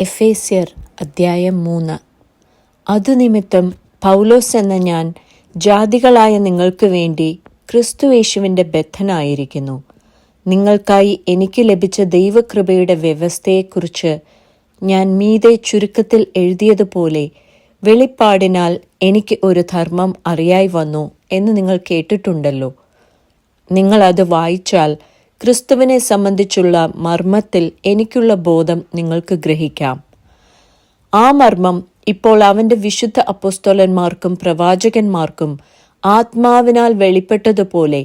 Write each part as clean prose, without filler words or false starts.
എഫേസ്യർ അദ്ധ്യായം 3. അതുനിമിത്തം പൗലോസ് എന്ന ഞാൻ ജാതികളായ നിങ്ങൾക്ക് വേണ്ടി ക്രിസ്തുയേശുവിൻ്റെ ബദ്ധനായിരിക്കുന്നു. നിങ്ങൾക്കായി എനിക്ക് ലഭിച്ച ദൈവകൃപയുടെ വ്യവസ്ഥയെക്കുറിച്ച് ഞാൻ മീതെ ചുരുക്കത്തിൽ എഴുതിയതുപോലെ വെളിപ്പാടിനാൽ എനിക്ക് ഒരു ധർമ്മം അറിയായി വന്നു എന്ന് നിങ്ങൾ കേട്ടിട്ടുണ്ടല്ലോ. നിങ്ങളത് വായിച്ചാൽ ക്രിസ്തുവിനെ സംബന്ധിച്ചുള്ള മർമ്മത്തിൽ എനിക്കുള്ള ബോധം നിങ്ങൾക്ക് ഗ്രഹിക്കാം. ആ മർമ്മം ഇപ്പോൾ അവൻ്റെ വിശുദ്ധ അപ്പോസ്തലന്മാർക്കും പ്രവാചകന്മാർക്കും ആത്മാവിനാൽ വെളിപ്പെട്ടതുപോലെ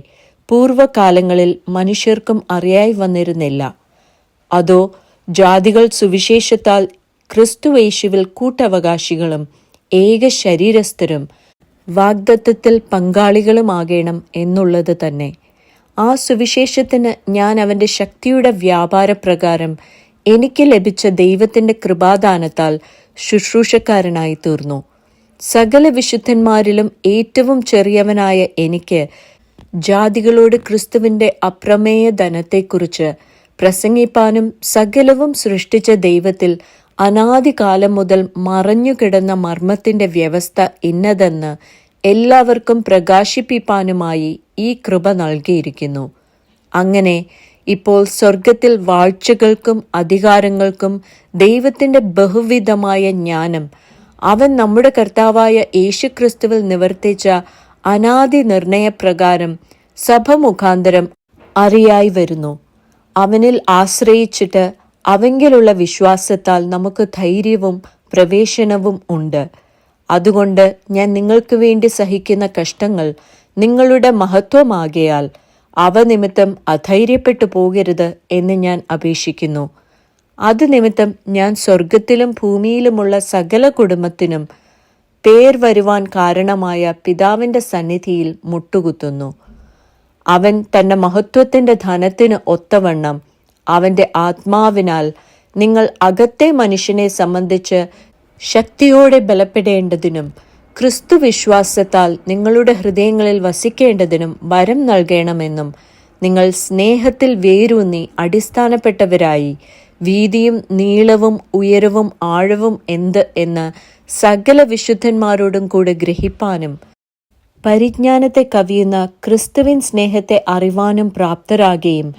പൂർവകാലങ്ങളിൽ മനുഷ്യർക്കും അറിയായി വന്നിരുന്നില്ല. അതോ ജാതികൾ സുവിശേഷത്താൽ ക്രിസ്തുയേശുവിൽ കൂട്ടവകാശികളും ഏക ശരീരസ്ഥരും വാഗ്ദത്തത്തിൽ പങ്കാളികളുമാകണം എന്നുള്ളത് തന്നെ. ആ സുവിശേഷത്തിന് ഞാൻ അവൻ്റെ ശക്തിയുടെ വ്യാപാരപ്രകാരം എനിക്ക് ലഭിച്ച ദൈവത്തിൻ്റെ കൃപാദാനത്താൽ ശുശ്രൂഷക്കാരനായി തീർന്നു. സകല വിശുദ്ധന്മാരിലും ഏറ്റവും ചെറിയവനായ എനിക്ക് ജാതികളോട് ക്രിസ്തുവിൻ്റെ അപ്രമേയ ധനത്തെക്കുറിച്ച് പ്രസംഗിപ്പാനും സകലവും സൃഷ്ടിച്ച ദൈവത്തിൽ അനാദികാലം മുതൽ മറഞ്ഞുകിടന്ന മർമ്മത്തിൻ്റെ വ്യവസ്ഥ ഇന്നതെന്ന് എല്ലാവർക്കും പ്രകാശിപ്പിപ്പാനുമായി ഈ കൃപ നൽകിയിരിക്കുന്നു. അങ്ങനെ ഇപ്പോൾ സ്വർഗത്തിൽ വാഴ്ചകൾക്കും അധികാരങ്ങൾക്കും ദൈവത്തിൻ്റെ ബഹുവിധമായ ജ്ഞാനം അവൻ നമ്മുടെ കർത്താവായ യേശുക്രിസ്തുവിൽ നിവർത്തിച്ച അനാദി നിർണയപ്രകാരം സഭ മുഖാന്തരം അറിയായി വരുന്നു. അവനിൽ ആശ്രയിച്ചിട്ട് അവങ്കിലുള്ള വിശ്വാസത്താൽ നമുക്ക് ധൈര്യവും പ്രവേശനവും ഉണ്ട്. അതുകൊണ്ട് ഞാൻ നിങ്ങൾക്ക് വേണ്ടി സഹിക്കുന്ന കഷ്ടങ്ങൾ നിങ്ങളുടെ മഹത്വമാകയാൽ അവ നിമിത്തം അധൈര്യപ്പെട്ടു പോകരുത് എന്ന് ഞാൻ അപേക്ഷിക്കുന്നു. അത് നിമിത്തം ഞാൻ സ്വർഗത്തിലും ഭൂമിയിലുമുള്ള സകല കുടുംബത്തിനും പേർ വരുവാൻ കാരണമായ പിതാവിൻ്റെ സന്നിധിയിൽ മുട്ടുകുത്തുന്നു. അവൻ തൻ്റെ മഹത്വത്തിൻ്റെ ധനത്തിന് ഒത്തവണ്ണം അവൻ്റെ ആത്മാവിനാൽ നിങ്ങൾ അകത്തെ മനുഷ്യനെ സംബന്ധിച്ച് ശക്തിയോടെ ബലപ്പെടേണ്ടതിനും ക്രിസ്തു വിശ്വാസത്താൽ നിങ്ങളുടെ ഹൃദയങ്ങളിൽ വസിക്കേണ്ടതിനും വരം നൽകണമെന്നും നിങ്ങൾ സ്നേഹത്തിൽ വേരൂന്നി അടിസ്ഥാനപ്പെട്ടവരായി വീതിയും നീളവും ഉയരവും ആഴവും എന്ത് എന്ന് സകല വിശുദ്ധന്മാരോടും കൂടെ ഗ്രഹിപ്പാനും പരിജ്ഞാനത്തെ കവിയുന്ന ക്രിസ്തുവിൻ സ്നേഹത്തെ അറിവാനും പ്രാപ്തരാകുകയും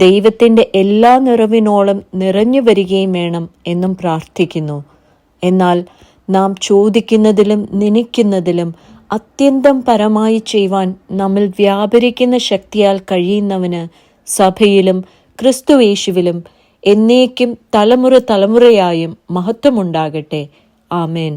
ദൈവത്തിൻ്റെ എല്ലാ നിറവിനോളം നിറഞ്ഞു വരികയും വേണം എന്നും പ്രാർത്ഥിക്കുന്നു. എന്നാൽ നാം ചോദിക്കുന്നതിലും നനയ്ക്കുന്നതിലും അത്യന്തം പരമായി ചെയ്യുവാൻ നമ്മിൽ വ്യാപരിക്കുന്ന ശക്തിയാൽ കഴിയുന്നവന് സഭയിലും ക്രിസ്തുയേശുവിലും എന്നേക്കും തലമുറയായും മഹത്വമുണ്ടാകട്ടെ. ആമേൻ.